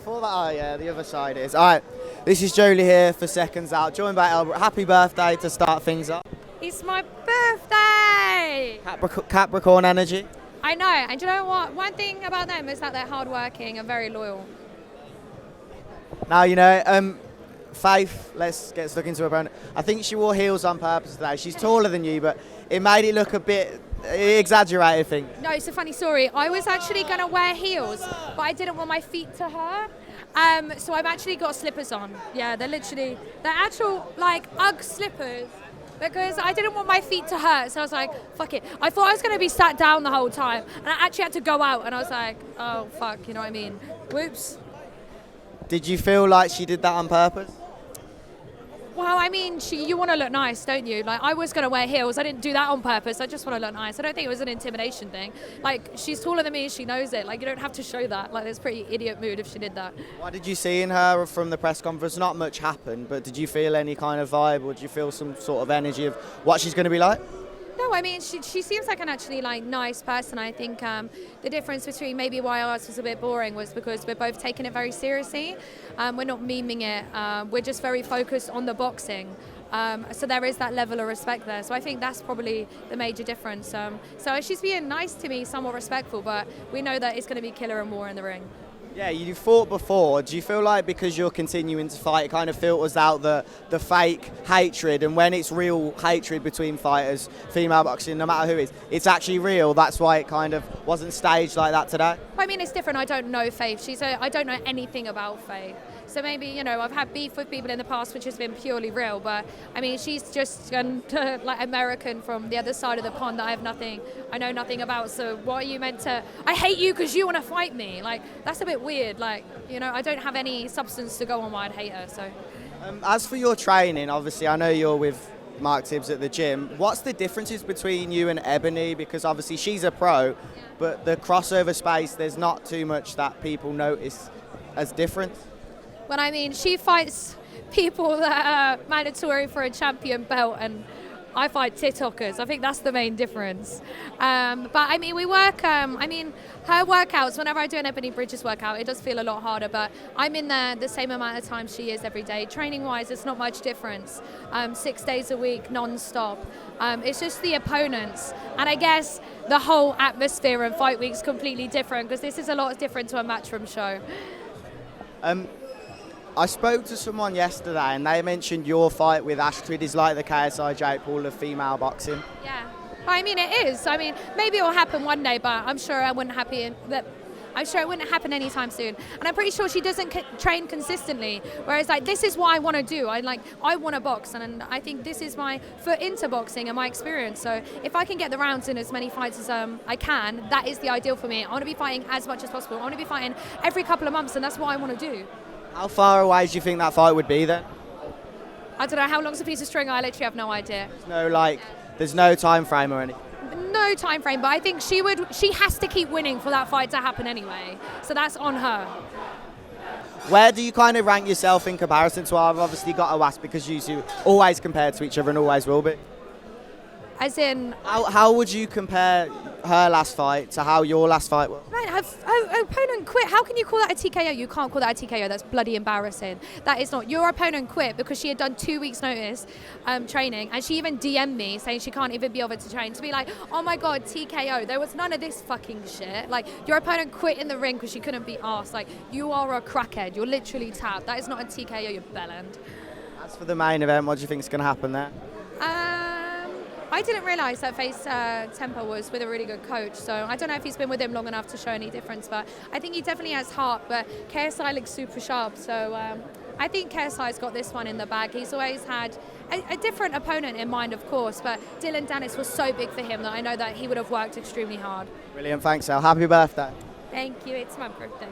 thought that. Oh, yeah, the other side is. All right, this is Joe Leigh here for SecondsOut, joined by Elle Brooke. Happy birthday to start things up. It's my birthday! Capricorn energy. I know, and do you know what? One thing about them is that they're hardworking and very loyal. Now, you know, Faith, let's get stuck into her brand. I think she wore heels on purpose today. She's taller than you, but it made it look a bit exaggerated, I think. No, it's a funny story. I was actually going to wear heels, but I didn't want my feet to hurt. So I've actually got slippers on. Yeah, they're actual, like, Ugg slippers. Because I didn't want my feet to hurt, so I was like, fuck it. I thought I was going to be sat down the whole time, and I actually had to go out, and I was like, oh, fuck, you know what I mean? Whoops. Did you feel like she did that on purpose? Well, I mean, you want to look nice, don't you? Like, I was going to wear heels. I didn't do that on purpose. I just want to look nice. I don't think it was an intimidation thing. Like, she's taller than me. She knows it. Like, you don't have to show that. Like, there's pretty idiot mood if she did that. What did you see in her from the press conference? Not much happened, but did you feel any kind of vibe, or did you feel some sort of energy of what she's going to be like? No, I mean, she seems like an actually, like, nice person. I think the difference between maybe why ours was a bit boring was because we're both taking it very seriously. We're not memeing it. We're just very focused on the boxing. So there is that level of respect there. So I think that's probably the major difference. So she's being nice to me, somewhat respectful, but we know that it's going to be killer and more in the ring. Yeah, you fought before. Do you feel like because you're continuing to fight, it kind of filters out the fake hatred, and when it's real hatred between fighters, female boxing, no matter who it is, it's actually real? That's why it kind of wasn't staged like that today? I mean, it's different. I don't know Faith. I don't know anything about Faith. So maybe, you know, I've had beef with people in the past which has been purely real, but I mean, she's just like American from the other side of the pond that I know nothing about. So what are you meant to, I hate you because you want to fight me? Like, that's a bit weird. Like, you know, I don't have any substance to go on why I'd hate her, so. As for your training, obviously, I know you're with Mark Tibbs at the gym. What's the differences between you and Ebony? Because obviously she's a pro, but the crossover space, there's not too much that people notice as different. Well, I mean, she fights people that are mandatory for a champion belt, and I fight TikTokers. I think that's the main difference. But I mean, we work, I mean, her workouts, whenever I do an Ebony Bridges workout, it does feel a lot harder, but I'm in there the same amount of time she is every day. Training-wise, it's not much difference. 6 days a week, non-stop. It's just the opponents. And I guess the whole atmosphere and fight week's completely different, because this is a lot different to a matchroom show. I spoke to someone yesterday and they mentioned your fight with Astrid is like the KSI Jake Paul of female boxing. Yeah, I mean, it is. I mean, maybe it will happen one day, but I'm sure it wouldn't happen anytime soon. And I'm pretty sure she doesn't train consistently. Whereas, like, this is what I want to do. I want to box, and I think this is my foot into boxing and my experience. So if I can get the rounds in as many fights as I can, that is the ideal for me. I want to be fighting as much as possible. I want to be fighting every couple of months, and that's what I want to do. How far away do you think that fight would be then? I don't know. How long's a piece of string? I literally have no idea. There's no time frame or anything? No time frame, but I think she has to keep winning for that fight to happen anyway. So that's on her. Where do you kind of rank yourself in comparison to her? I've obviously got to ask because you two always compared to each other and always will be. As in... How would you compare her last fight to how your last fight was? Right, opponent quit. How can you call that a TKO? You can't call that a TKO. That's bloody embarrassing. That is not. Your opponent quit because she had done 2 weeks notice training, and she even DM'd me saying she can't even be bothered to train. To be like, oh my God, TKO. There was none of this fucking shit. Like, your opponent quit in the ring because she couldn't be arsed. Like, you are a crackhead. You're literally tapped. That is not a TKO, you bellend. As for the main event, what do you think is going to happen there? I didn't realise that Faze Temperrr was with a really good coach, so I don't know if he's been with him long enough to show any difference, but I think he definitely has heart, but KSI looks super sharp, so I think KSI's got this one in the bag. He's always had a different opponent in mind, of course, but Dylan Dennis was so big for him that I know that he would have worked extremely hard. Brilliant, thanks Elle. Happy birthday. Thank you, it's my birthday.